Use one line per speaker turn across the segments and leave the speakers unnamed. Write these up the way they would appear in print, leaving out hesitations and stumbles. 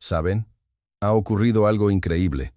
¿Saben? Ha ocurrido algo increíble.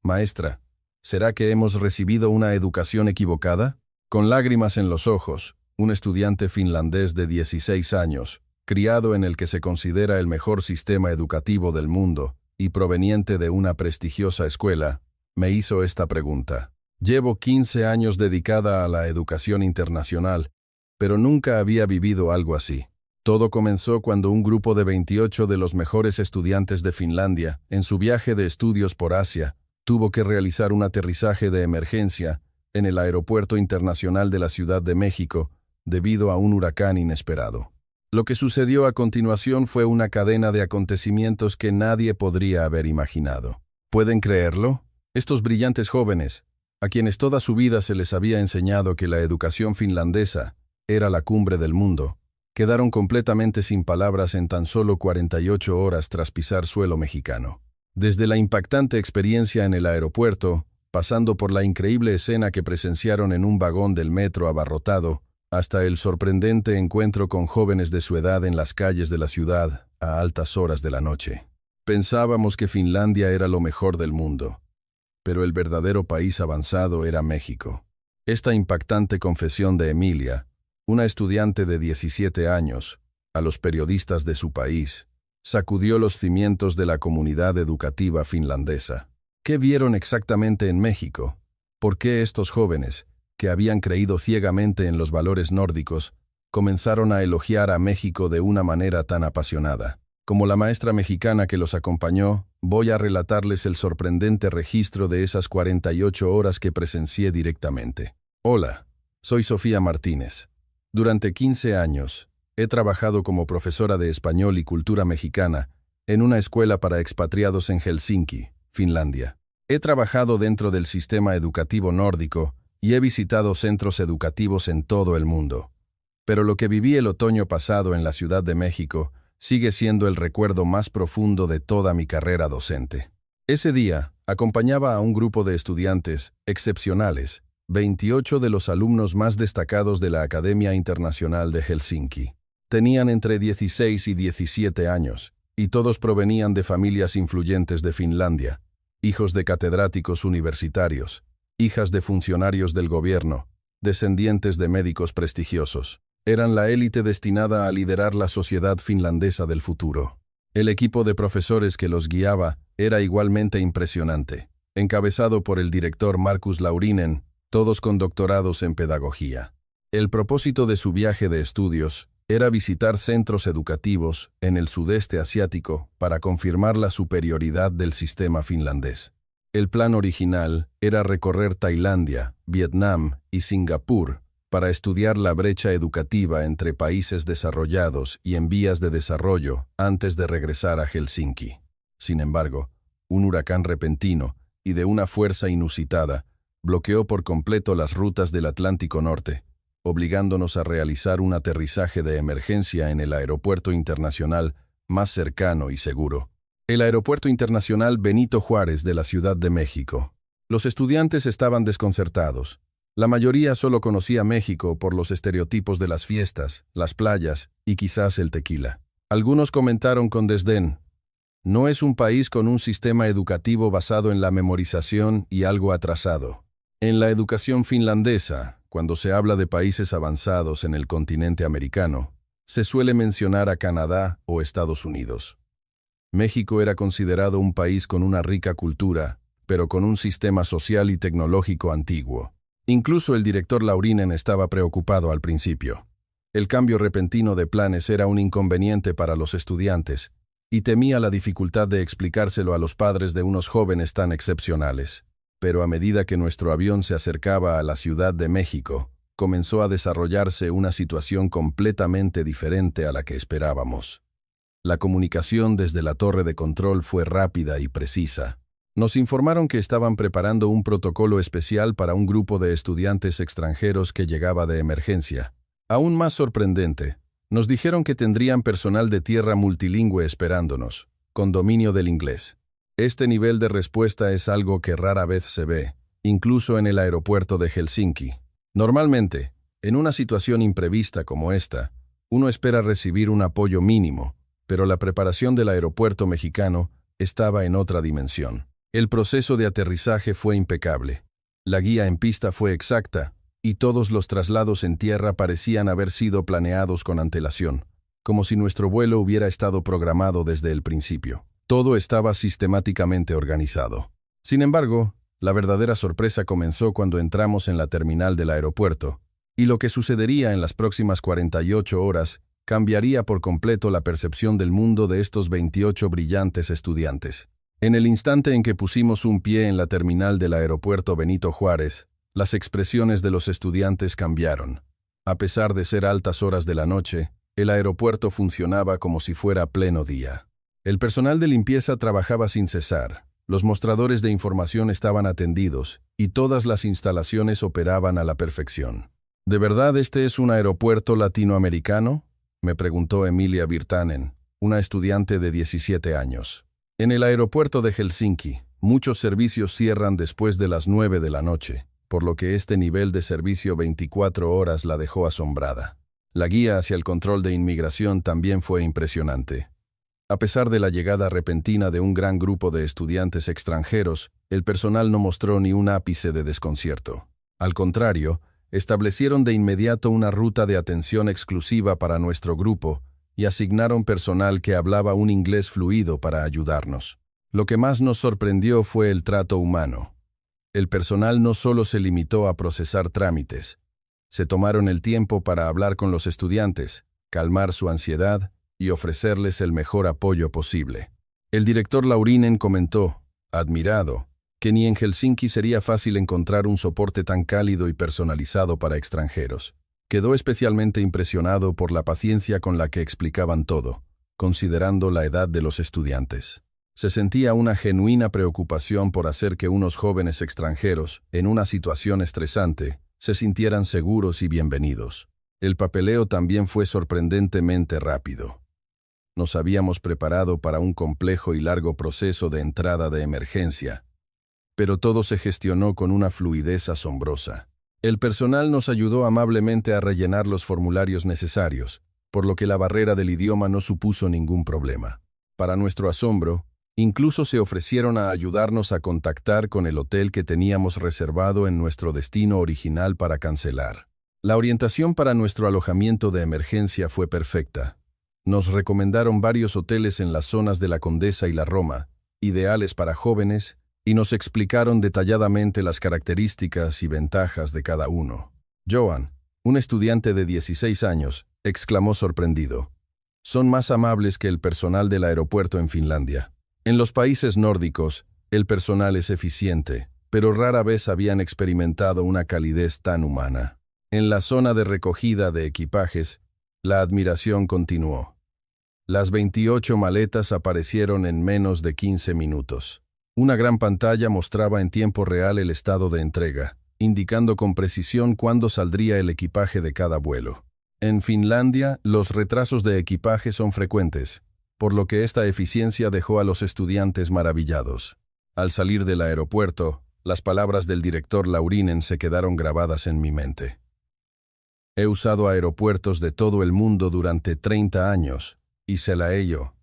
Maestra, ¿será que hemos recibido una educación equivocada? Con lágrimas en los ojos, un estudiante finlandés de 16 años, criado en el que se considera el mejor sistema educativo del mundo y proveniente de una prestigiosa escuela, me hizo esta pregunta. Llevo 15 años dedicada a la educación internacional, pero nunca había vivido algo así. Todo comenzó cuando un grupo de 28 de los mejores estudiantes de Finlandia, en su viaje de estudios por Asia, tuvo que realizar un aterrizaje de emergencia en el Aeropuerto Internacional de la Ciudad de México debido a un huracán inesperado. Lo que sucedió a continuación fue una cadena de acontecimientos que nadie podría haber imaginado. ¿Pueden creerlo? Estos brillantes jóvenes, a quienes toda su vida se les había enseñado que la educación finlandesa era la cumbre del mundo, quedaron completamente sin palabras en tan solo 48 horas tras pisar suelo mexicano. Desde la impactante experiencia en el aeropuerto, pasando por la increíble escena que presenciaron en un vagón del metro abarrotado, hasta el sorprendente encuentro con jóvenes de su edad en las calles de la ciudad a altas horas de la noche. Pensábamos que Finlandia era lo mejor del mundo, pero el verdadero país avanzado era México. Esta impactante confesión de Emilia, una estudiante de 17 años, a los periodistas de su país, sacudió los cimientos de la comunidad educativa finlandesa. ¿Qué vieron exactamente en México? ¿Por qué estos jóvenes, que habían creído ciegamente en los valores nórdicos, comenzaron a elogiar a México de una manera tan apasionada? Como la maestra mexicana que los acompañó, voy a relatarles el sorprendente registro de esas 48 horas que presencié directamente. Hola, soy Sofía Martínez. Durante 15 años, he trabajado como profesora de español y cultura mexicana en una escuela para expatriados en Helsinki, Finlandia. He trabajado dentro del sistema educativo nórdico y he visitado centros educativos en todo el mundo. Pero lo que viví el otoño pasado en la Ciudad de México sigue siendo el recuerdo más profundo de toda mi carrera docente. Ese día, acompañaba a un grupo de estudiantes excepcionales, 28 de los alumnos más destacados de la Academia Internacional de Helsinki. Tenían entre 16 y 17 años, y todos provenían de familias influyentes de Finlandia, hijos de catedráticos universitarios, hijas de funcionarios del gobierno, descendientes de médicos prestigiosos. Eran la élite destinada a liderar la sociedad finlandesa del futuro. El equipo de profesores que los guiaba era igualmente impresionante, encabezado por el director Markus Laurinen, todos con doctorados en pedagogía. El propósito de su viaje de estudios era visitar centros educativos en el sudeste asiático para confirmar la superioridad del sistema finlandés. El plan original era recorrer Tailandia, Vietnam y Singapur para estudiar la brecha educativa entre países desarrollados y en vías de desarrollo antes de regresar a Helsinki. Sin embargo, un huracán repentino y de una fuerza inusitada bloqueó por completo las rutas del Atlántico Norte, obligándonos a realizar un aterrizaje de emergencia en el aeropuerto internacional más cercano y seguro. El Aeropuerto Internacional Benito Juárez de la Ciudad de México. Los estudiantes estaban desconcertados. La mayoría solo conocía México por los estereotipos de las fiestas, las playas y quizás el tequila. Algunos comentaron con desdén: no es un país con un sistema educativo basado en la memorización y algo atrasado. En la educación finlandesa, cuando se habla de países avanzados en el continente americano, se suele mencionar a Canadá o Estados Unidos. México era considerado un país con una rica cultura, pero con un sistema social y tecnológico antiguo. Incluso el director Laurinen estaba preocupado al principio. El cambio repentino de planes era un inconveniente para los estudiantes, y temía la dificultad de explicárselo a los padres de unos jóvenes tan excepcionales. Pero a medida que nuestro avión se acercaba a la Ciudad de México, comenzó a desarrollarse una situación completamente diferente a la que esperábamos. La comunicación desde la torre de control fue rápida y precisa. Nos informaron que estaban preparando un protocolo especial para un grupo de estudiantes extranjeros que llegaba de emergencia. Aún más sorprendente, nos dijeron que tendrían personal de tierra multilingüe esperándonos, con dominio del inglés. Este nivel de respuesta es algo que rara vez se ve, incluso en el aeropuerto de Helsinki. Normalmente, en una situación imprevista como esta, uno espera recibir un apoyo mínimo, pero la preparación del aeropuerto mexicano estaba en otra dimensión. El proceso de aterrizaje fue impecable. La guía en pista fue exacta, y todos los traslados en tierra parecían haber sido planeados con antelación, como si nuestro vuelo hubiera estado programado desde el principio. Todo estaba sistemáticamente organizado. Sin embargo, la verdadera sorpresa comenzó cuando entramos en la terminal del aeropuerto, y lo que sucedería en las próximas 48 horas cambiaría por completo la percepción del mundo de estos 28 brillantes estudiantes. En el instante en que pusimos un pie en la terminal del aeropuerto Benito Juárez, las expresiones de los estudiantes cambiaron. A pesar de ser altas horas de la noche, el aeropuerto funcionaba como si fuera pleno día. El personal de limpieza trabajaba sin cesar, los mostradores de información estaban atendidos y todas las instalaciones operaban a la perfección. ¿De verdad este es un aeropuerto latinoamericano?, me preguntó Emilia Virtanen, una estudiante de 17 años. En el aeropuerto de Helsinki, muchos servicios cierran después de las 9 de la noche, por lo que este nivel de servicio 24 horas la dejó asombrada. La guía hacia el control de inmigración también fue impresionante. A pesar de la llegada repentina de un gran grupo de estudiantes extranjeros, el personal no mostró ni un ápice de desconcierto. Al contrario, establecieron de inmediato una ruta de atención exclusiva para nuestro grupo y asignaron personal que hablaba un inglés fluido para ayudarnos. Lo que más nos sorprendió fue el trato humano. El personal no solo se limitó a procesar trámites, se tomaron el tiempo para hablar con los estudiantes, calmar su ansiedad y ofrecerles el mejor apoyo posible. El director Laurinen comentó, admirado, que ni en Helsinki sería fácil encontrar un soporte tan cálido y personalizado para extranjeros. Quedó especialmente impresionado por la paciencia con la que explicaban todo, considerando la edad de los estudiantes. Se sentía una genuina preocupación por hacer que unos jóvenes extranjeros, en una situación estresante, se sintieran seguros y bienvenidos. El papeleo también fue sorprendentemente rápido. Nos habíamos preparado para un complejo y largo proceso de entrada de emergencia, pero todo se gestionó con una fluidez asombrosa. El personal nos ayudó amablemente a rellenar los formularios necesarios, por lo que la barrera del idioma no supuso ningún problema. Para nuestro asombro, incluso se ofrecieron a ayudarnos a contactar con el hotel que teníamos reservado en nuestro destino original para cancelar. La orientación para nuestro alojamiento de emergencia fue perfecta. Nos recomendaron varios hoteles en las zonas de la Condesa y la Roma, ideales para jóvenes, y nos explicaron detalladamente las características y ventajas de cada uno. Johan, un estudiante de 16 años, exclamó sorprendido. Son más amables que el personal del aeropuerto en Finlandia. En los países nórdicos, el personal es eficiente, pero rara vez habían experimentado una calidez tan humana. En la zona de recogida de equipajes, la admiración continuó. Las 28 maletas aparecieron en menos de 15 minutos. Una gran pantalla mostraba en tiempo real el estado de entrega, indicando con precisión cuándo saldría el equipaje de cada vuelo. En Finlandia, los retrasos de equipaje son frecuentes, por lo que esta eficiencia dejó a los estudiantes maravillados. Al salir del aeropuerto, las palabras del director Laurinen se quedaron grabadas en mi mente. He usado aeropuertos de todo el mundo durante 30 años, y se la he yo,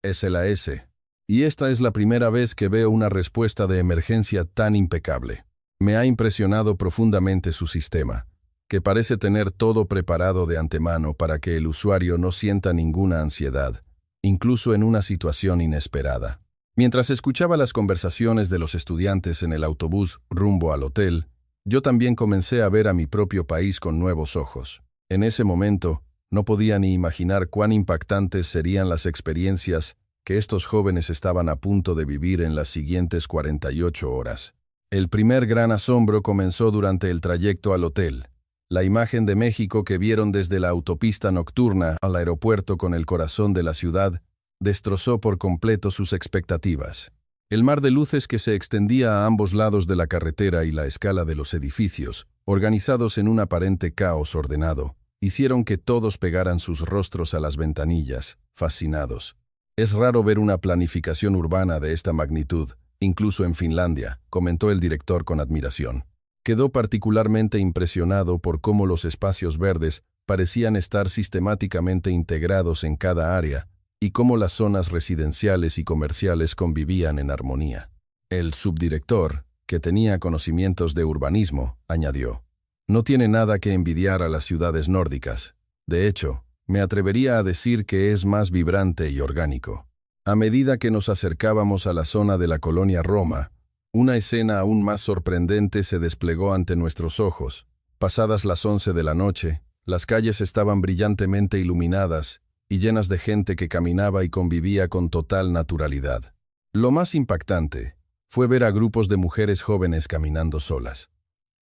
SLS. Y esta es la primera vez que veo una respuesta de emergencia tan impecable. Me ha impresionado profundamente su sistema, que parece tener todo preparado de antemano para que el usuario no sienta ninguna ansiedad, incluso en una situación inesperada. Mientras escuchaba las conversaciones de los estudiantes en el autobús rumbo al hotel, yo también comencé a ver a mi propio país con nuevos ojos. En ese momento, no podía ni imaginar cuán impactantes serían las experiencias que estos jóvenes estaban a punto de vivir en las siguientes 48 horas. El primer gran asombro comenzó durante el trayecto al hotel. La imagen de México que vieron desde la autopista nocturna al aeropuerto con el corazón de la ciudad destrozó por completo sus expectativas. El mar de luces que se extendía a ambos lados de la carretera y la escala de los edificios, organizados en un aparente caos ordenado, hicieron que todos pegaran sus rostros a las ventanillas, fascinados. Es raro ver una planificación urbana de esta magnitud, incluso en Finlandia, comentó el director con admiración. Quedó particularmente impresionado por cómo los espacios verdes parecían estar sistemáticamente integrados en cada área, y cómo las zonas residenciales y comerciales convivían en armonía. El subdirector, que tenía conocimientos de urbanismo, añadió: «No tiene nada que envidiar a las ciudades nórdicas. De hecho, me atrevería a decir que es más vibrante y orgánico». A medida que nos acercábamos a la zona de la colonia Roma, una escena aún más sorprendente se desplegó ante nuestros ojos. Pasadas las 11 de la noche, las calles estaban brillantemente iluminadas y llenas de gente que caminaba y convivía con total naturalidad. Lo más impactante fue ver a grupos de mujeres jóvenes caminando solas.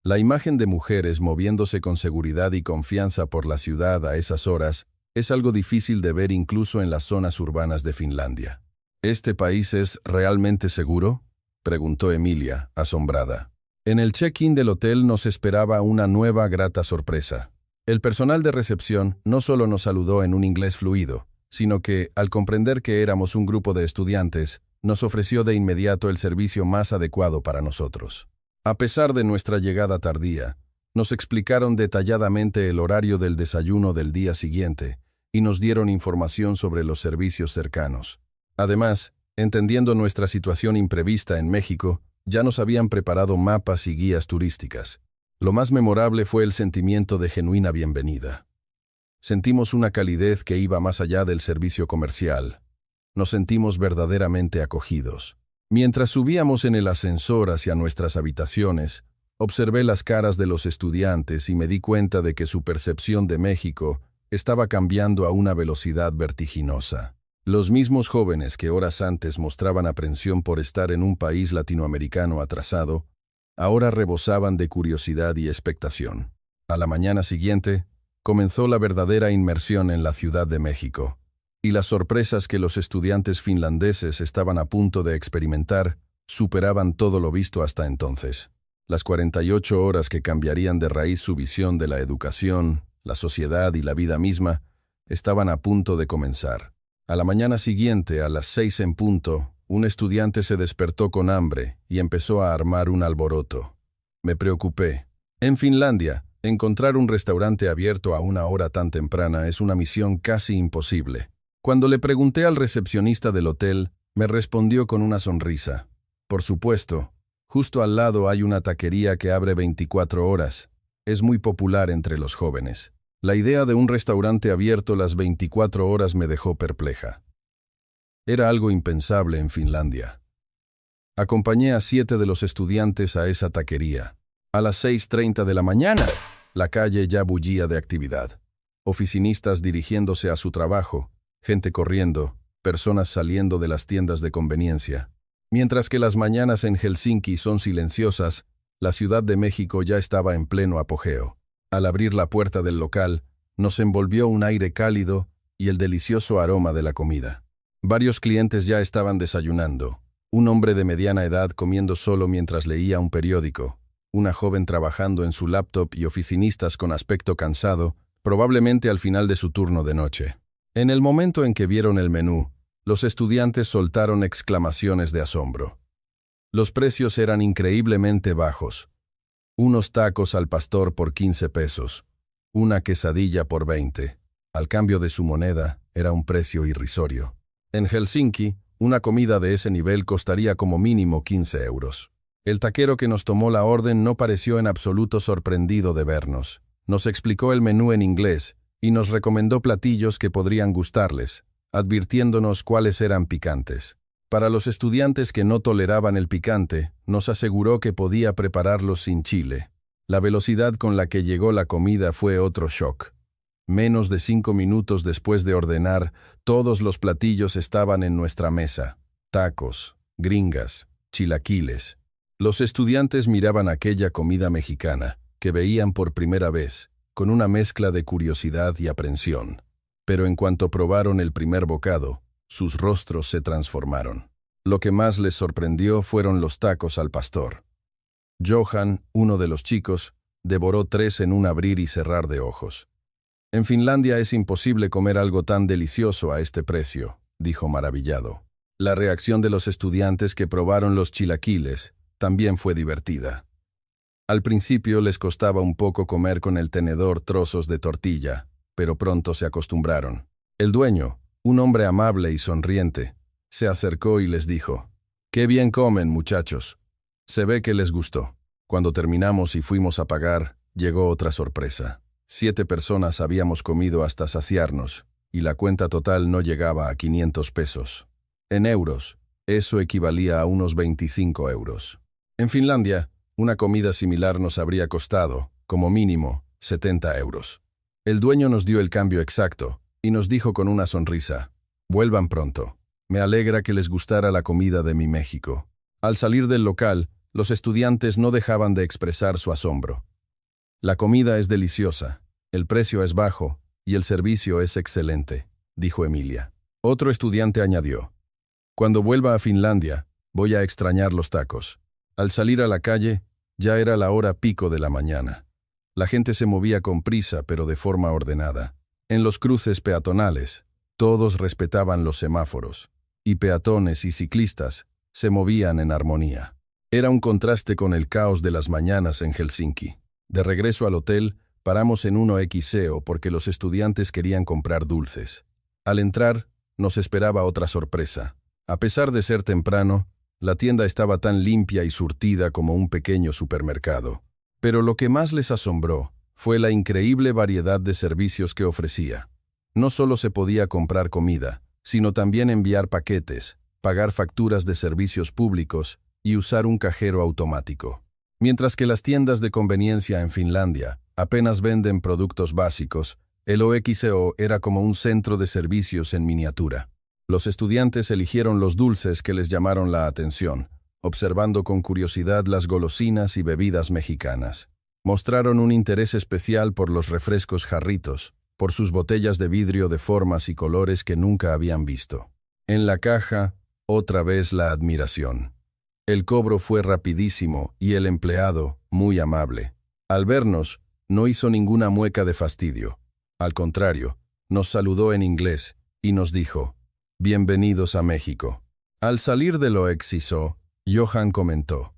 La imagen de mujeres moviéndose con seguridad y confianza por la ciudad a esas horas es algo difícil de ver incluso en las zonas urbanas de Finlandia. ¿Este país es realmente seguro?, preguntó Emilia, asombrada. En el check-in del hotel nos esperaba una nueva grata sorpresa. El personal de recepción no solo nos saludó en un inglés fluido, sino que, al comprender que éramos un grupo de estudiantes, nos ofreció de inmediato el servicio más adecuado para nosotros. A pesar de nuestra llegada tardía, nos explicaron detalladamente el horario del desayuno del día siguiente y nos dieron información sobre los servicios cercanos. Además, entendiendo nuestra situación imprevista en México, ya nos habían preparado mapas y guías turísticas. Lo más memorable fue el sentimiento de genuina bienvenida. Sentimos una calidez que iba más allá del servicio comercial. Nos sentimos verdaderamente acogidos. Mientras subíamos en el ascensor hacia nuestras habitaciones, observé las caras de los estudiantes y me di cuenta de que su percepción de México estaba cambiando a una velocidad vertiginosa. Los mismos jóvenes que horas antes mostraban aprensión por estar en un país latinoamericano atrasado, ahora rebosaban de curiosidad y expectación. A la mañana siguiente, comenzó la verdadera inmersión en la Ciudad de México, y las sorpresas que los estudiantes finlandeses estaban a punto de experimentar superaban todo lo visto hasta entonces. Las 48 horas que cambiarían de raíz su visión de la educación, la sociedad y la vida misma, estaban a punto de comenzar. A la mañana siguiente, a las 6 en punto, un estudiante se despertó con hambre y empezó a armar un alboroto. Me preocupé. En Finlandia, encontrar un restaurante abierto a una hora tan temprana es una misión casi imposible. Cuando le pregunté al recepcionista del hotel, me respondió con una sonrisa. Por supuesto, justo al lado hay una taquería que abre 24 horas. Es muy popular entre los jóvenes. La idea de un restaurante abierto las 24 horas me dejó perpleja. Era algo impensable en Finlandia. Acompañé a 7 de los estudiantes a esa taquería. A las 6:30 de la mañana, la calle ya bullía de actividad. Oficinistas dirigiéndose a su trabajo, gente corriendo, personas saliendo de las tiendas de conveniencia. Mientras que las mañanas en Helsinki son silenciosas, la Ciudad de México ya estaba en pleno apogeo. Al abrir la puerta del local, nos envolvió un aire cálido y el delicioso aroma de la comida. Varios clientes ya estaban desayunando. Un hombre de mediana edad comiendo solo mientras leía un periódico, una joven trabajando en su laptop y oficinistas con aspecto cansado, probablemente al final de su turno de noche. En el momento en que vieron el menú, los estudiantes soltaron exclamaciones de asombro. Los precios eran increíblemente bajos. Unos tacos al pastor por 15 pesos, una quesadilla por 20. Al cambio de su moneda, era un precio irrisorio. En Helsinki, una comida de ese nivel costaría como mínimo 15 euros. El taquero que nos tomó la orden no pareció en absoluto sorprendido de vernos. Nos explicó el menú en inglés y nos recomendó platillos que podrían gustarles, advirtiéndonos cuáles eran picantes. Para los estudiantes que no toleraban el picante, nos aseguró que podía prepararlos sin chile. La velocidad con la que llegó la comida fue otro shock. Menos de 5 minutos después de ordenar, todos los platillos estaban en nuestra mesa. Tacos, gringas, chilaquiles. Los estudiantes miraban aquella comida mexicana, que veían por primera vez, con una mezcla de curiosidad y aprensión. Pero en cuanto probaron el primer bocado, sus rostros se transformaron. Lo que más les sorprendió fueron los tacos al pastor. Johan, uno de los chicos, devoró 3 en un abrir y cerrar de ojos. En Finlandia es imposible comer algo tan delicioso a este precio, dijo maravillado. La reacción de los estudiantes que probaron los chilaquiles también fue divertida. Al principio les costaba un poco comer con el tenedor trozos de tortilla, pero pronto se acostumbraron. El dueño, Un hombre amable y sonriente se acercó y les dijo: «Qué bien comen, muchachos. Se ve que les gustó». Cuando terminamos y fuimos a pagar, llegó otra sorpresa. 7 personas habíamos comido hasta saciarnos, y la cuenta total no llegaba a 500 pesos. En euros, eso equivalía a unos 25 euros. En Finlandia, una comida similar nos habría costado, como mínimo, 70 euros. El dueño nos dio el cambio exacto, y nos dijo con una sonrisa: «Vuelvan pronto. Me alegra que les gustara la comida de mi México». Al salir del local, los estudiantes no dejaban de expresar su asombro. «La comida es deliciosa, el precio es bajo y el servicio es excelente», dijo Emilia. Otro estudiante añadió: «Cuando vuelva a Finlandia, voy a extrañar los tacos». Al salir a la calle, ya era la hora pico de la mañana. La gente se movía con prisa, pero de forma ordenada. En los cruces peatonales, todos respetaban los semáforos, y peatones y ciclistas se movían en armonía. Era un contraste con el caos de las mañanas en Helsinki. De regreso al hotel, paramos en 1XO porque los estudiantes querían comprar dulces. Al entrar, nos esperaba otra sorpresa. A pesar de ser temprano, la tienda estaba tan limpia y surtida como un pequeño supermercado. Pero lo que más les asombró fue la increíble variedad de servicios que ofrecía. No solo se podía comprar comida, sino también enviar paquetes, pagar facturas de servicios públicos y usar un cajero automático. Mientras que las tiendas de conveniencia en Finlandia apenas venden productos básicos, el OXO era como un centro de servicios en miniatura. Los estudiantes eligieron los dulces que les llamaron la atención, observando con curiosidad las golosinas y bebidas mexicanas. Mostraron un interés especial por los refrescos jarritos, por sus botellas de vidrio de formas y colores que nunca habían visto. En la caja, otra vez la admiración. El cobro fue rapidísimo y el empleado muy amable. Al vernos, no hizo ninguna mueca de fastidio. Al contrario, nos saludó en inglés y nos dijo: «Bienvenidos a México». Al salir del OXO, Johan comentó: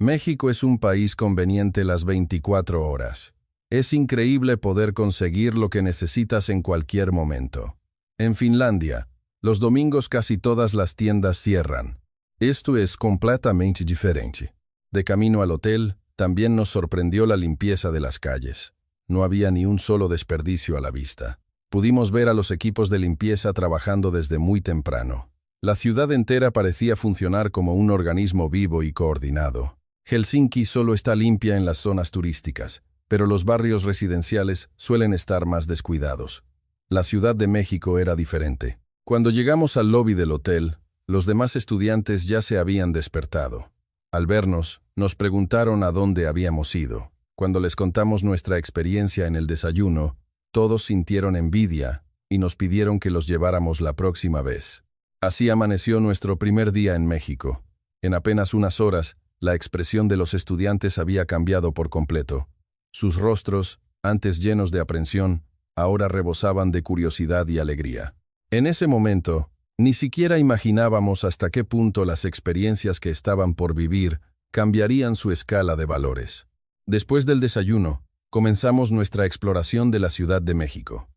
«México es un país conveniente las 24 horas. Es increíble poder conseguir lo que necesitas en cualquier momento. En Finlandia, los domingos casi todas las tiendas cierran. Esto es completamente diferente». De camino al hotel, también nos sorprendió la limpieza de las calles. No había ni un solo desperdicio a la vista. Pudimos ver a los equipos de limpieza trabajando desde muy temprano. La ciudad entera parecía funcionar como un organismo vivo y coordinado. Helsinki solo está limpia en las zonas turísticas, pero los barrios residenciales suelen estar más descuidados. La Ciudad de México era diferente. Cuando llegamos al lobby del hotel, los demás estudiantes ya se habían despertado. Al vernos, nos preguntaron a dónde habíamos ido. Cuando les contamos nuestra experiencia en el desayuno, todos sintieron envidia y nos pidieron que los lleváramos la próxima vez. Así amaneció nuestro primer día en México. En apenas unas horas, la expresión de los estudiantes había cambiado por completo. Sus rostros, antes llenos de aprensión, ahora rebosaban de curiosidad y alegría. En ese momento, ni siquiera imaginábamos hasta qué punto las experiencias que estaban por vivir cambiarían su escala de valores. Después del desayuno, comenzamos nuestra exploración de la Ciudad de México.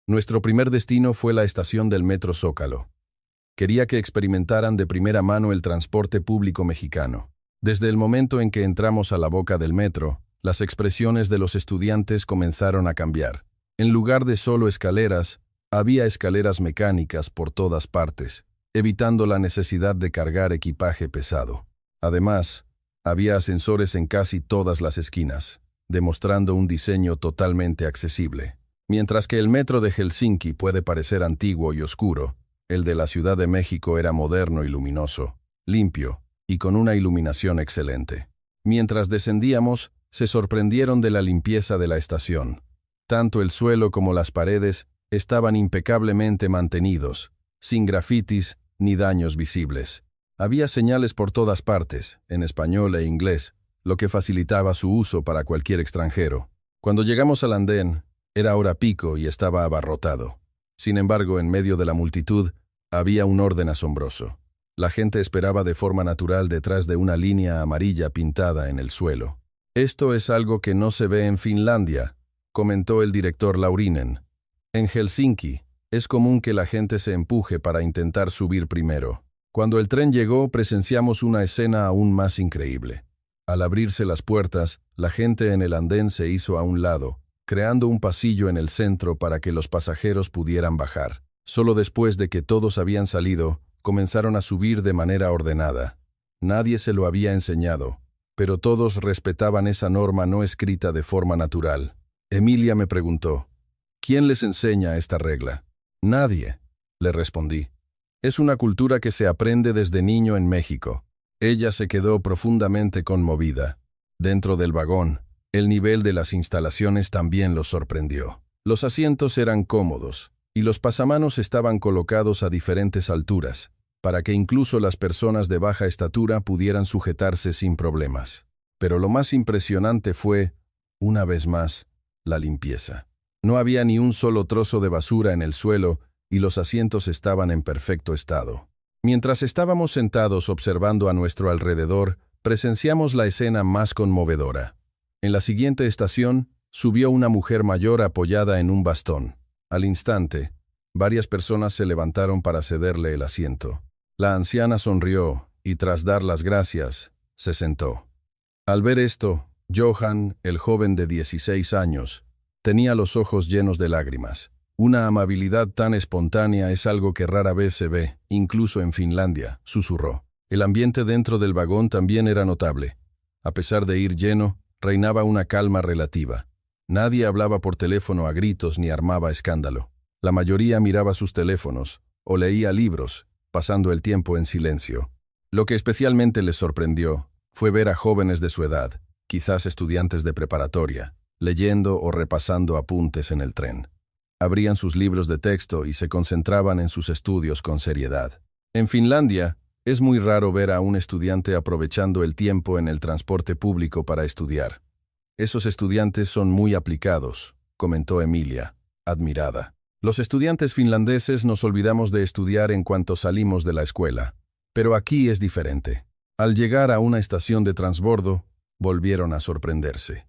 Nuestro primer destino fue la estación del Metro Zócalo. Quería que experimentaran de primera mano el transporte público mexicano. Desde el momento en que entramos a la boca del metro, las expresiones de los estudiantes comenzaron a cambiar. En lugar de solo escaleras, había escaleras mecánicas por todas partes, evitando la necesidad de cargar equipaje pesado. Además, había ascensores en casi todas las esquinas, demostrando un diseño totalmente accesible. Mientras que el metro de Helsinki puede parecer antiguo y oscuro, el de la Ciudad de México era moderno y luminoso, limpio y con una iluminación excelente. Mientras descendíamos, se sorprendieron de la limpieza de la estación. Tanto el suelo como las paredes estaban impecablemente mantenidos, sin grafitis ni daños visibles. Había señales por todas partes, en español e inglés, lo que facilitaba su uso para cualquier extranjero. Cuando llegamos al andén, era hora pico y estaba abarrotado. Sin embargo, en medio de la multitud, había un orden asombroso. La gente esperaba de forma natural detrás de una línea amarilla pintada en el suelo. «Esto es algo que no se ve en Finlandia», comentó el director Laurinen. «En Helsinki, Es común que la gente se empuje para intentar subir primero. Cuando el tren llegó, presenciamos una escena aún más increíble. Al abrirse las puertas, la gente en el andén se hizo a un lado, creando un pasillo en el centro para que los pasajeros pudieran bajar. Solo después de que todos habían salido, comenzaron a subir de manera ordenada. Nadie se lo había enseñado, pero todos respetaban esa norma no escrita de forma natural. Emilia me preguntó, ¿quién les enseña esta regla? Nadie, le respondí. Es una cultura que se aprende desde niño en México. Ella se quedó profundamente conmovida. Dentro del vagón, el nivel de las instalaciones también los sorprendió. Los asientos eran cómodos, y los pasamanos estaban colocados a diferentes alturas, para que incluso las personas de baja estatura pudieran sujetarse sin problemas. Pero lo más impresionante fue, una vez más, la limpieza. No había ni un solo trozo de basura en el suelo y los asientos estaban en perfecto estado. Mientras estábamos sentados observando a nuestro alrededor, presenciamos la escena más conmovedora. En la siguiente estación, subió una mujer mayor apoyada en un bastón. Al instante, varias personas se levantaron para cederle el asiento. La anciana sonrió y, tras dar las gracias, se sentó. Al ver esto, Johan, el joven de 16 años, tenía los ojos llenos de lágrimas. Una amabilidad tan espontánea es algo que rara vez se ve, incluso en Finlandia, susurró. El ambiente dentro del vagón también era notable. A pesar de ir lleno, reinaba una calma relativa. Nadie hablaba por teléfono a gritos ni armaba escándalo. La mayoría miraba sus teléfonos o leía libros, pasando el tiempo en silencio. Lo que especialmente les sorprendió fue ver a jóvenes de su edad, quizás estudiantes de preparatoria, leyendo o repasando apuntes en el tren. Abrían sus libros de texto y se concentraban en sus estudios con seriedad. En Finlandia, es muy raro ver a un estudiante aprovechando el tiempo en el transporte público para estudiar. Esos estudiantes son muy aplicados, comentó Emilia, admirada. Los estudiantes finlandeses nos olvidamos de estudiar en cuanto salimos de la escuela, pero aquí es diferente. Al llegar a una estación de transbordo, volvieron a sorprenderse.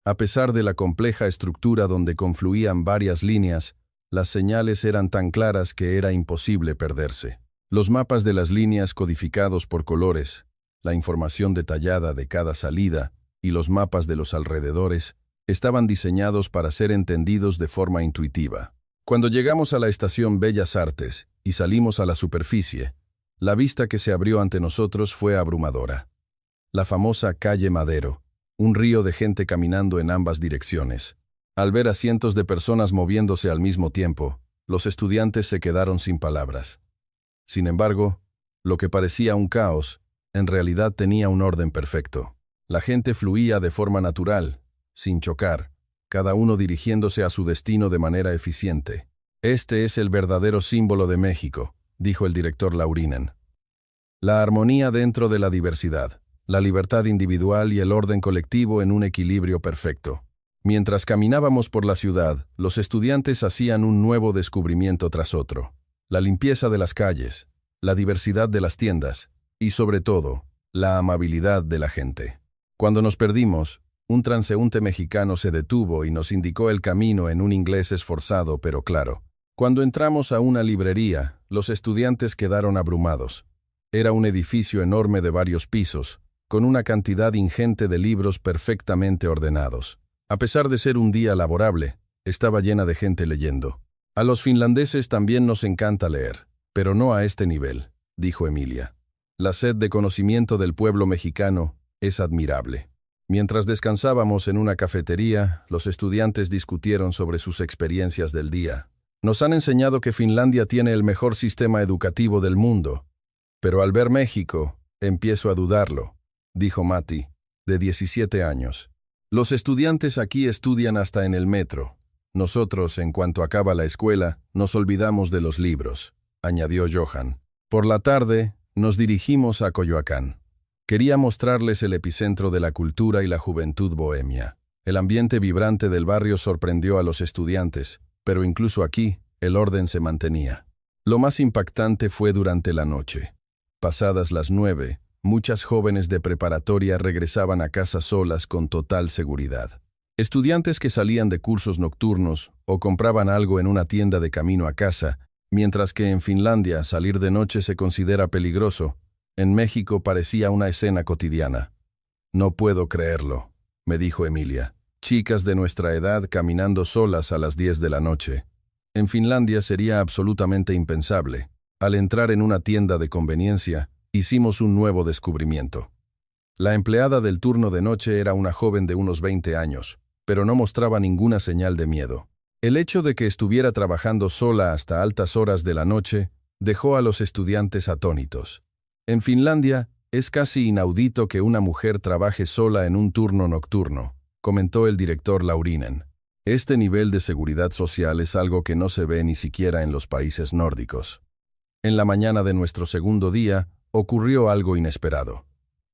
A pesar de la compleja estructura donde confluían varias líneas, las señales eran tan claras que era imposible perderse. Los mapas de las líneas codificados por colores, la información detallada de cada salida y los mapas de los alrededores estaban diseñados para ser entendidos de forma intuitiva. Cuando llegamos a la estación Bellas Artes y salimos a la superficie, la vista que se abrió ante nosotros fue abrumadora. La famosa calle Madero, un río de gente caminando en ambas direcciones. Al ver a cientos de personas moviéndose al mismo tiempo, los estudiantes se quedaron sin palabras. Sin embargo, lo que parecía un caos, en realidad tenía un orden perfecto. La gente fluía de forma natural, sin chocar, cada uno dirigiéndose a su destino de manera eficiente. Este es el verdadero símbolo de México, dijo el director Laurinen. La armonía dentro de la diversidad, la libertad individual y el orden colectivo en un equilibrio perfecto. Mientras caminábamos por la ciudad, los estudiantes hacían un nuevo descubrimiento tras otro. La limpieza de las calles, la diversidad de las tiendas y, sobre todo, la amabilidad de la gente. Cuando nos perdimos, un transeúnte mexicano se detuvo y nos indicó el camino en un inglés esforzado pero claro. Cuando entramos a una librería, los estudiantes quedaron abrumados. Era un edificio enorme de varios pisos, con una cantidad ingente de libros perfectamente ordenados. A pesar de ser un día laborable, estaba llena de gente leyendo. A los finlandeses también nos encanta leer, pero no a este nivel, dijo Emilia. La sed de conocimiento del pueblo mexicano es admirable. Mientras descansábamos en una cafetería, los estudiantes discutieron sobre sus experiencias del día. Nos han enseñado que Finlandia tiene el mejor sistema educativo del mundo, pero al ver México, empiezo a dudarlo, dijo Matti, de 17 años. Los estudiantes aquí estudian hasta en el metro. Nosotros, en cuanto acaba la escuela, nos olvidamos de los libros, añadió Johan. Por la tarde, nos dirigimos a Coyoacán. Quería mostrarles el epicentro de la cultura y la juventud bohemia. El ambiente vibrante del barrio sorprendió a los estudiantes, pero incluso aquí, el orden se mantenía. Lo más impactante fue durante la noche. Pasadas las 9, muchas jóvenes de preparatoria regresaban a casa solas con total seguridad. Estudiantes que salían de cursos nocturnos o compraban algo en una tienda de camino a casa, mientras que en Finlandia salir de noche se considera peligroso, en México parecía una escena cotidiana. «No puedo creerlo», me dijo Emilia. «Chicas de nuestra edad caminando solas a las 10 de la noche. En Finlandia sería absolutamente impensable. Al entrar en una tienda de conveniencia, hicimos un nuevo descubrimiento. La empleada del turno de noche era una joven de unos 20 años, pero no mostraba ninguna señal de miedo. El hecho de que estuviera trabajando sola hasta altas horas de la noche dejó a los estudiantes atónitos. En Finlandia, es casi inaudito que una mujer trabaje sola en un turno nocturno, comentó el director Laurinen. Este nivel de seguridad social es algo que no se ve ni siquiera en los países nórdicos. En la mañana de nuestro segundo día, ocurrió algo inesperado.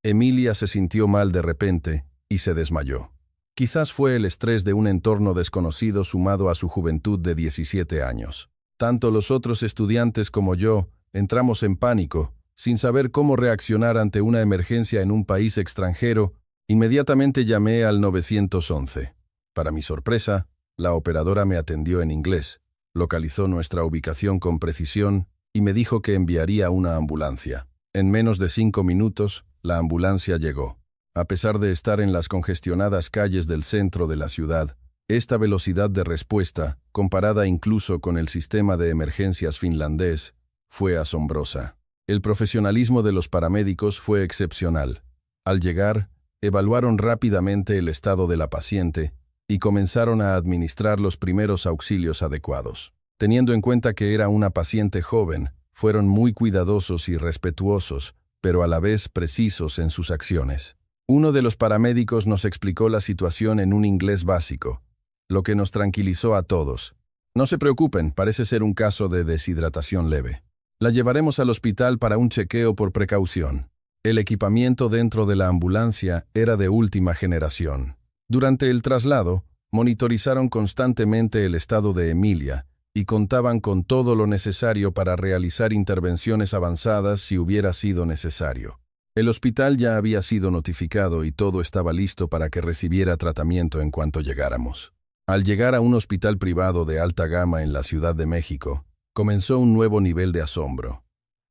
Emilia se sintió mal de repente y se desmayó. Quizás fue el estrés de un entorno desconocido sumado a su juventud de 17 años. Tanto los otros estudiantes como yo entramos en pánico, sin saber cómo reaccionar ante una emergencia en un país extranjero. Inmediatamente llamé al 911. Para mi sorpresa, la operadora me atendió en inglés, localizó nuestra ubicación con precisión y me dijo que enviaría una ambulancia. En menos de 5 minutos, la ambulancia llegó. A pesar de estar en las congestionadas calles del centro de la ciudad, esta velocidad de respuesta, comparada incluso con el sistema de emergencias finlandés, fue asombrosa. El profesionalismo de los paramédicos fue excepcional. Al llegar, evaluaron rápidamente el estado de la paciente y comenzaron a administrar los primeros auxilios adecuados. Teniendo en cuenta que era una paciente joven, fueron muy cuidadosos y respetuosos, pero a la vez precisos en sus acciones. Uno de los paramédicos nos explicó la situación en un inglés básico, lo que nos tranquilizó a todos. «No se preocupen, parece ser un caso de deshidratación leve. La llevaremos al hospital para un chequeo por precaución». El equipamiento dentro de la ambulancia era de última generación. Durante el traslado, monitorizaron constantemente el estado de Emilia y contaban con todo lo necesario para realizar intervenciones avanzadas si hubiera sido necesario. El hospital ya había sido notificado y todo estaba listo para que recibiera tratamiento en cuanto llegáramos. Al llegar a un hospital privado de alta gama en la Ciudad de México, comenzó un nuevo nivel de asombro.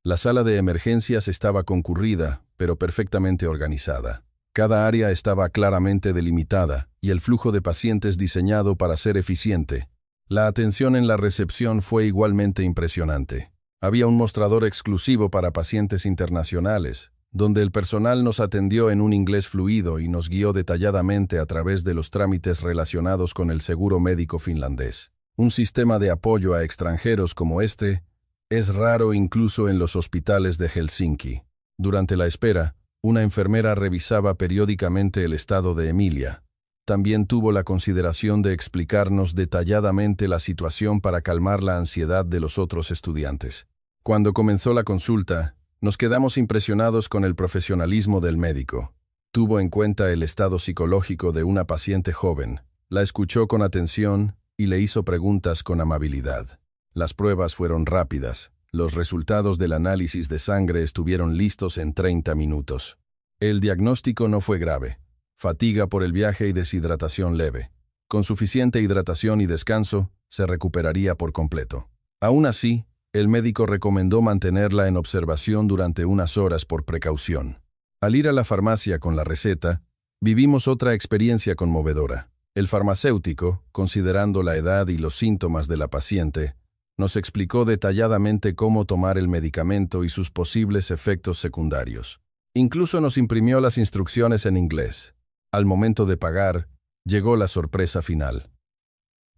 La sala de emergencias estaba concurrida, pero perfectamente organizada. Cada área estaba claramente delimitada y el flujo de pacientes diseñado para ser eficiente. La atención en la recepción fue igualmente impresionante. Había un mostrador exclusivo para pacientes internacionales, donde el personal nos atendió en un inglés fluido y nos guió detalladamente a través de los trámites relacionados con el seguro médico finlandés. Un sistema de apoyo a extranjeros como este es raro incluso en los hospitales de Helsinki. Durante la espera, una enfermera revisaba periódicamente el estado de Emilia. También tuvo la consideración de explicarnos detalladamente la situación para calmar la ansiedad de los otros estudiantes. Cuando comenzó la consulta, nos quedamos impresionados con el profesionalismo del médico. Tuvo en cuenta el estado psicológico de una paciente joven, la escuchó con atención y le hizo preguntas con amabilidad. Las pruebas fueron rápidas. Los resultados del análisis de sangre estuvieron listos en 30 minutos. El diagnóstico no fue grave. Fatiga por el viaje y deshidratación leve. Con suficiente hidratación y descanso, se recuperaría por completo. Aún así, el médico recomendó mantenerla en observación durante unas horas por precaución. Al ir a la farmacia con la receta, vivimos otra experiencia conmovedora. El farmacéutico, considerando la edad y los síntomas de la paciente, nos explicó detalladamente cómo tomar el medicamento y sus posibles efectos secundarios. Incluso nos imprimió las instrucciones en inglés. Al momento de pagar, llegó la sorpresa final.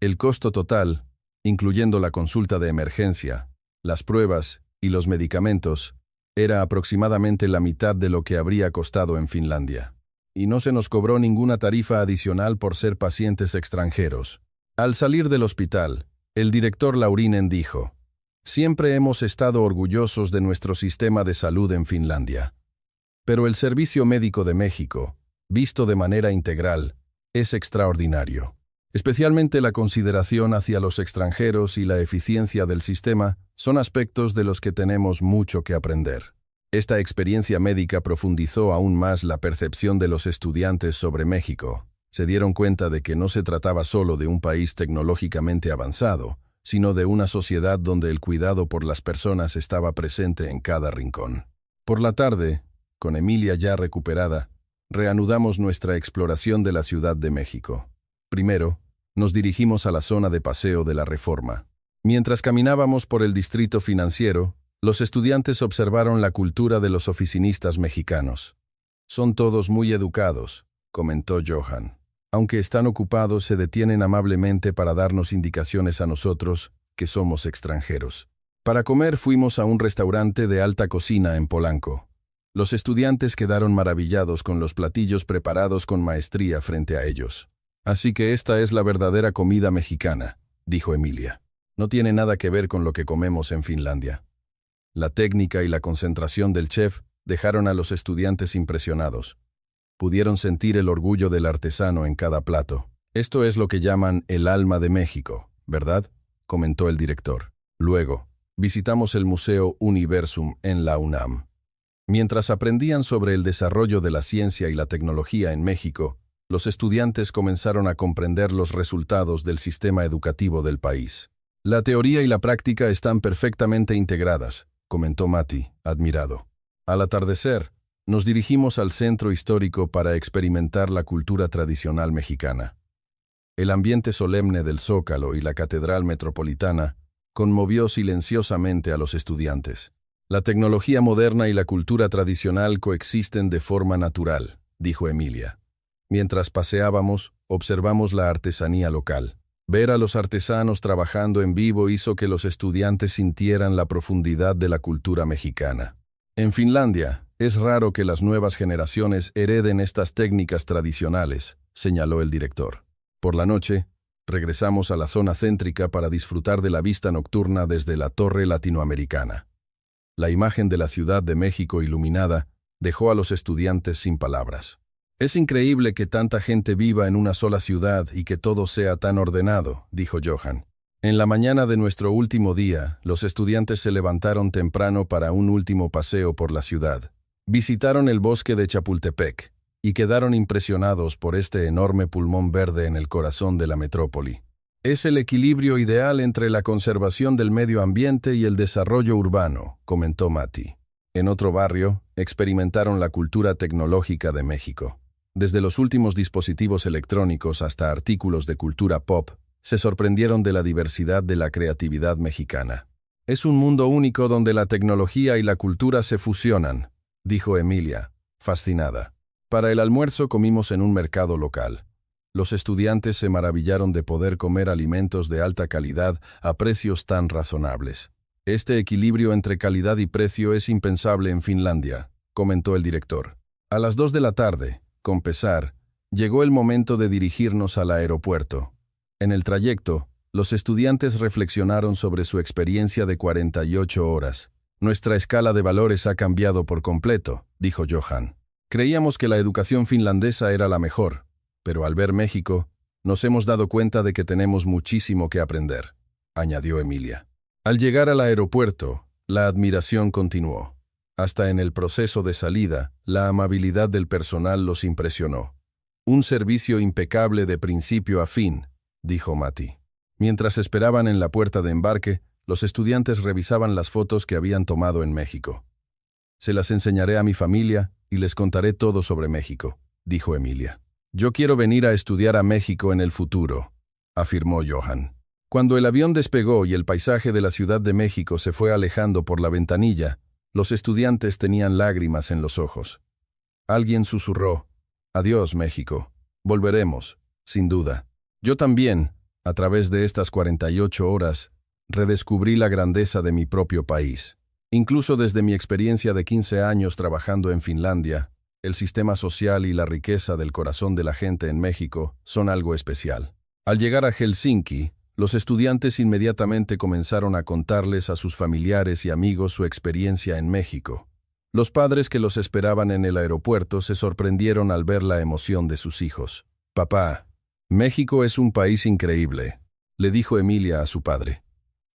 El costo total, incluyendo la consulta de emergencia, las pruebas y los medicamentos, era aproximadamente la mitad de lo que habría costado en Finlandia. Y no se nos cobró ninguna tarifa adicional por ser pacientes extranjeros. Al salir del hospital, el director Laurinen dijo: «Siempre hemos estado orgullosos de nuestro sistema de salud en Finlandia. Pero el Servicio Médico de México, visto de manera integral, es extraordinario. Especialmente la consideración hacia los extranjeros y la eficiencia del sistema son aspectos de los que tenemos mucho que aprender». Esta experiencia médica profundizó aún más la percepción de los estudiantes sobre México. Se dieron cuenta de que no se trataba solo de un país tecnológicamente avanzado, sino de una sociedad donde el cuidado por las personas estaba presente en cada rincón. Por la tarde, con Emilia ya recuperada, reanudamos nuestra exploración de la Ciudad de México. Primero, nos dirigimos a la zona de paseo de la Reforma. Mientras caminábamos por el distrito financiero, los estudiantes observaron la cultura de los oficinistas mexicanos. Son todos muy educados, comentó Johan. Aunque están ocupados, se detienen amablemente para darnos indicaciones a nosotros, que somos extranjeros. Para comer fuimos a un restaurante de alta cocina en Polanco. Los estudiantes quedaron maravillados con los platillos preparados con maestría frente a ellos. Así que esta es la verdadera comida mexicana, dijo Emilia. No tiene nada que ver con lo que comemos en Finlandia. La técnica y la concentración del chef dejaron a los estudiantes impresionados. Pudieron sentir el orgullo del artesano en cada plato. Esto es lo que llaman el alma de México, ¿verdad?, comentó el director. Luego, visitamos el Museo Universum en la UNAM. Mientras aprendían sobre el desarrollo de la ciencia y la tecnología en México, los estudiantes comenzaron a comprender los resultados del sistema educativo del país. La teoría y la práctica están perfectamente integradas, comentó Mati, admirado. Al atardecer, nos dirigimos al centro histórico para experimentar la cultura tradicional mexicana. El ambiente solemne del Zócalo y la Catedral Metropolitana conmovió silenciosamente a los estudiantes. La tecnología moderna y la cultura tradicional coexisten de forma natural, dijo Emilia. Mientras paseábamos, observamos la artesanía local. Ver a los artesanos trabajando en vivo hizo que los estudiantes sintieran la profundidad de la cultura mexicana. En Finlandia, es raro que las nuevas generaciones hereden estas técnicas tradicionales, señaló el director. Por la noche, regresamos a la zona céntrica para disfrutar de la vista nocturna desde la Torre Latinoamericana. La imagen de la Ciudad de México iluminada dejó a los estudiantes sin palabras. Es increíble que tanta gente viva en una sola ciudad y que todo sea tan ordenado, dijo Johan. En la mañana de nuestro último día, los estudiantes se levantaron temprano para un último paseo por la ciudad. Visitaron el bosque de Chapultepec y quedaron impresionados por este enorme pulmón verde en el corazón de la metrópoli. Es el equilibrio ideal entre la conservación del medio ambiente y el desarrollo urbano, comentó Mati. En otro barrio, experimentaron la cultura tecnológica de México. Desde los últimos dispositivos electrónicos hasta artículos de cultura pop, se sorprendieron de la diversidad de la creatividad mexicana. Es un mundo único donde la tecnología y la cultura se fusionan, dijo Emilia, fascinada. Para el almuerzo comimos en un mercado local. Los estudiantes se maravillaron de poder comer alimentos de alta calidad a precios tan razonables. Este equilibrio entre calidad y precio es impensable en Finlandia, comentó el director. A las 2 de la tarde, con pesar, llegó el momento de dirigirnos al aeropuerto. En el trayecto, los estudiantes reflexionaron sobre su experiencia de 48 horas. Nuestra escala de valores ha cambiado por completo, dijo Johan. Creíamos que la educación finlandesa era la mejor, pero al ver México, nos hemos dado cuenta de que tenemos muchísimo que aprender, añadió Emilia. Al llegar al aeropuerto, la admiración continuó. Hasta en el proceso de salida, la amabilidad del personal los impresionó. Un servicio impecable de principio a fin, dijo Mati. Mientras esperaban en la puerta de embarque, los estudiantes revisaban las fotos que habían tomado en México. Se las enseñaré a mi familia y les contaré todo sobre México, dijo Emilia. Yo quiero venir a estudiar a México en el futuro, afirmó Johan. Cuando el avión despegó y el paisaje de la Ciudad de México se fue alejando por la ventanilla, los estudiantes tenían lágrimas en los ojos. Alguien susurró, «Adiós, México. Volveremos, sin duda». Yo también, a través de estas 48 horas, redescubrí la grandeza de mi propio país. Incluso desde mi experiencia de 15 años trabajando en Finlandia, el sistema social y la riqueza del corazón de la gente en México son algo especial. Al llegar a Helsinki, los estudiantes inmediatamente comenzaron a contarles a sus familiares y amigos su experiencia en México. Los padres que los esperaban en el aeropuerto se sorprendieron al ver la emoción de sus hijos. «Papá, México es un país increíble», le dijo Emilia a su padre.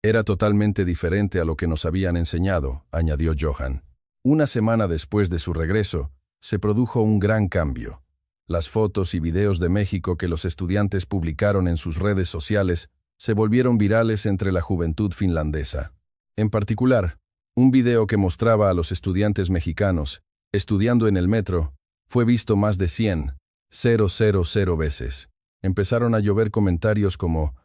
«Era totalmente diferente a lo que nos habían enseñado», añadió Johan. Una semana después de su regreso, se produjo un gran cambio. Las fotos y videos de México que los estudiantes publicaron en sus redes sociales se volvieron virales entre la juventud finlandesa. En particular, un video que mostraba a los estudiantes mexicanos estudiando en el metro fue visto más de 100,000 veces. Empezaron a llover comentarios como: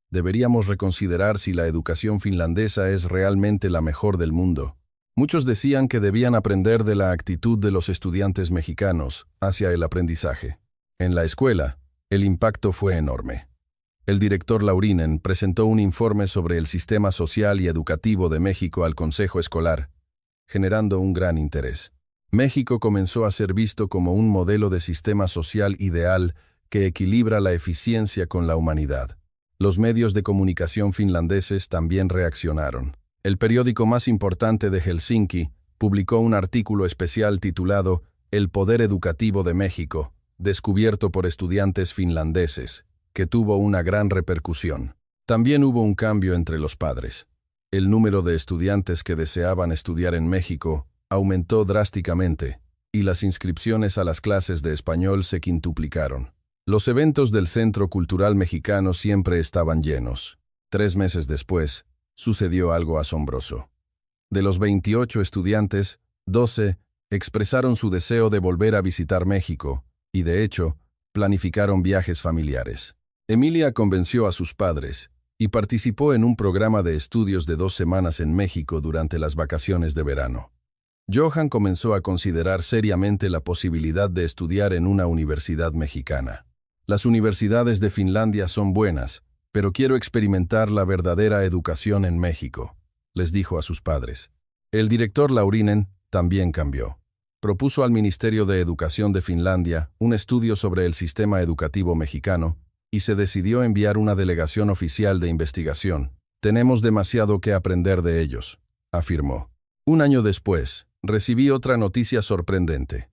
deberíamos reconsiderar si la educación finlandesa es realmente la mejor del mundo. Muchos decían que debían aprender de la actitud de los estudiantes mexicanos hacia el aprendizaje. En la escuela, el impacto fue enorme. El director Laurinen presentó un informe sobre el sistema social y educativo de México al Consejo Escolar, generando un gran interés. México comenzó a ser visto como un modelo de sistema social ideal que equilibra la eficiencia con la humanidad. Los medios de comunicación finlandeses también reaccionaron. El periódico más importante de Helsinki publicó un artículo especial titulado El poder educativo de México, descubierto por estudiantes finlandeses, que tuvo una gran repercusión. También hubo un cambio entre los padres. El número de estudiantes que deseaban estudiar en México aumentó drásticamente, y las inscripciones a las clases de español se quintuplicaron. Los eventos del Centro Cultural Mexicano siempre estaban llenos. 3 meses después, sucedió algo asombroso. De los 28 estudiantes, 12 expresaron su deseo de volver a visitar México, y de hecho, planificaron viajes familiares. Emilia convenció a sus padres y participó en un programa de estudios de 2 semanas en México durante las vacaciones de verano. Johan comenzó a considerar seriamente la posibilidad de estudiar en una universidad mexicana. Las universidades de Finlandia son buenas, pero quiero experimentar la verdadera educación en México, les dijo a sus padres. El director Laurinen también cambió. Propuso al Ministerio de Educación de Finlandia un estudio sobre el sistema educativo mexicano y se decidió enviar una delegación oficial de investigación. Tenemos demasiado que aprender de ellos, afirmó. 1 año después, recibí otra noticia sorprendente.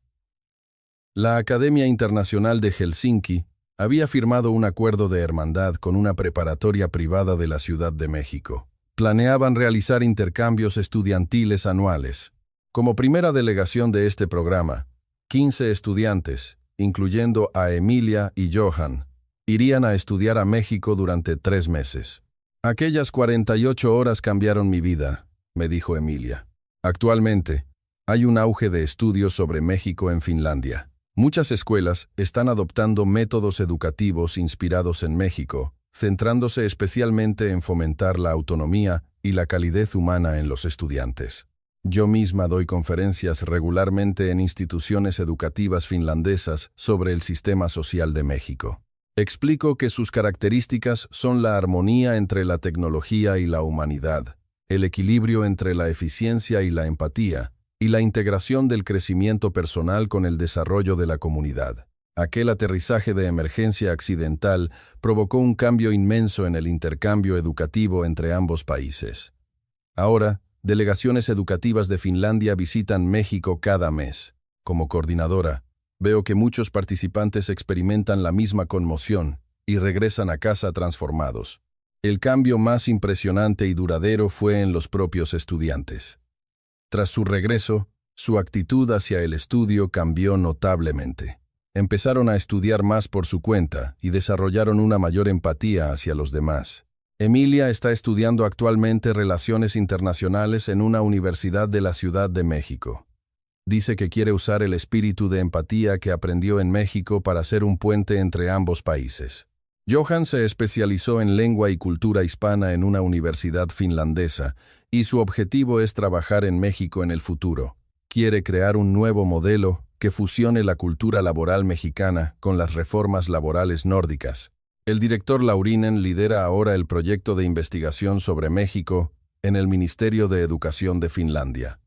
La Academia Internacional de Helsinki había firmado un acuerdo de hermandad con una preparatoria privada de la Ciudad de México. Planeaban realizar intercambios estudiantiles anuales. Como primera delegación de este programa, 15 estudiantes, incluyendo a Emilia y Johan, irían a estudiar a México durante 3 meses. Aquellas 48 horas cambiaron mi vida, me dijo Emilia. Actualmente, hay un auge de estudios sobre México en Finlandia. Muchas escuelas están adoptando métodos educativos inspirados en México, centrándose especialmente en fomentar la autonomía y la calidez humana en los estudiantes. Yo misma doy conferencias regularmente en instituciones educativas finlandesas sobre el sistema social de México. Explico que sus características son la armonía entre la tecnología y la humanidad, el equilibrio entre la eficiencia y la empatía, y la integración del crecimiento personal con el desarrollo de la comunidad. Aquel aterrizaje de emergencia accidental provocó un cambio inmenso en el intercambio educativo entre ambos países. Ahora, delegaciones educativas de Finlandia visitan México cada mes. Como coordinadora, veo que muchos participantes experimentan la misma conmoción y regresan a casa transformados. El cambio más impresionante y duradero fue en los propios estudiantes. Tras su regreso, su actitud hacia el estudio cambió notablemente. Empezaron a estudiar más por su cuenta y desarrollaron una mayor empatía hacia los demás. Emilia está estudiando actualmente Relaciones Internacionales en una universidad de la Ciudad de México. Dice que quiere usar el espíritu de empatía que aprendió en México para ser un puente entre ambos países. Johan se especializó en lengua y cultura hispana en una universidad finlandesa y su objetivo es trabajar en México en el futuro. Quiere crear un nuevo modelo que fusione la cultura laboral mexicana con las reformas laborales nórdicas. El director Laurinen lidera ahora el proyecto de investigación sobre México en el Ministerio de Educación de Finlandia.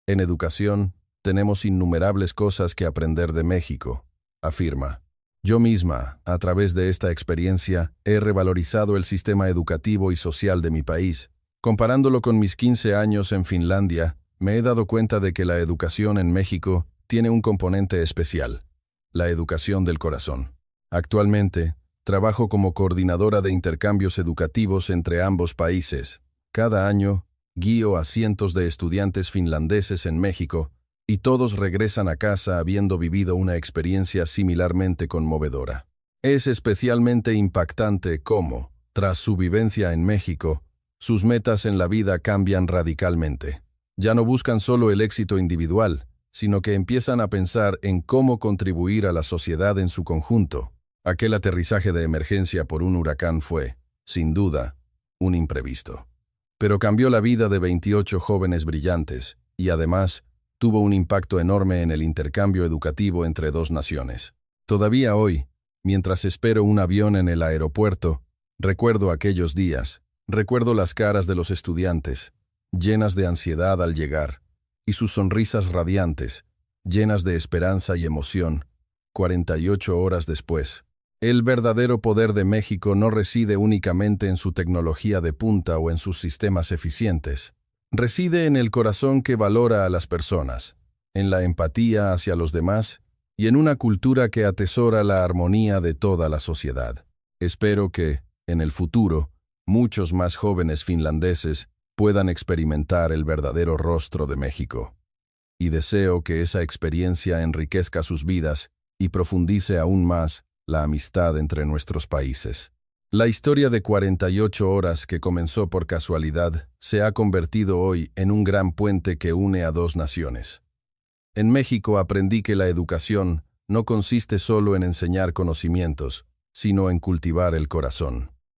En educación, tenemos innumerables cosas que aprender de México, afirma. Yo misma, a través de esta experiencia, he revalorizado el sistema educativo y social de mi país. Comparándolo con mis 15 años en Finlandia, me he dado cuenta de que la educación en México tiene un componente especial, la educación del corazón. Actualmente, trabajo como coordinadora de intercambios educativos entre ambos países. Cada año, guío a cientos de estudiantes finlandeses en México y todos regresan a casa habiendo vivido una experiencia similarmente conmovedora. Es especialmente impactante cómo, tras su vivencia en México, sus metas en la vida cambian radicalmente. Ya no buscan solo el éxito individual, sino que empiezan a pensar en cómo contribuir a la sociedad en su conjunto. Aquel aterrizaje de emergencia por un huracán fue, sin duda, un imprevisto. Pero cambió la vida de 28 jóvenes brillantes y, además, tuvo un impacto enorme en el intercambio educativo entre dos naciones. Todavía hoy, mientras espero un avión en el aeropuerto, recuerdo aquellos días, recuerdo las caras de los estudiantes, llenas de ansiedad al llegar, y sus sonrisas radiantes, llenas de esperanza y emoción, 48 horas después. El verdadero poder de México no reside únicamente en su tecnología de punta o en sus sistemas eficientes. Reside en el corazón que valora a las personas, en la empatía hacia los demás y en una cultura que atesora la armonía de toda la sociedad. Espero que, en el futuro, muchos más jóvenes finlandeses puedan experimentar el verdadero rostro de México. Y deseo que esa experiencia enriquezca sus vidas y profundice aún más la amistad entre nuestros países. La historia de 48 horas que comenzó por casualidad se ha convertido hoy en un gran puente que une a dos naciones. En México aprendí que la educación no consiste solo en enseñar conocimientos, sino en cultivar el corazón.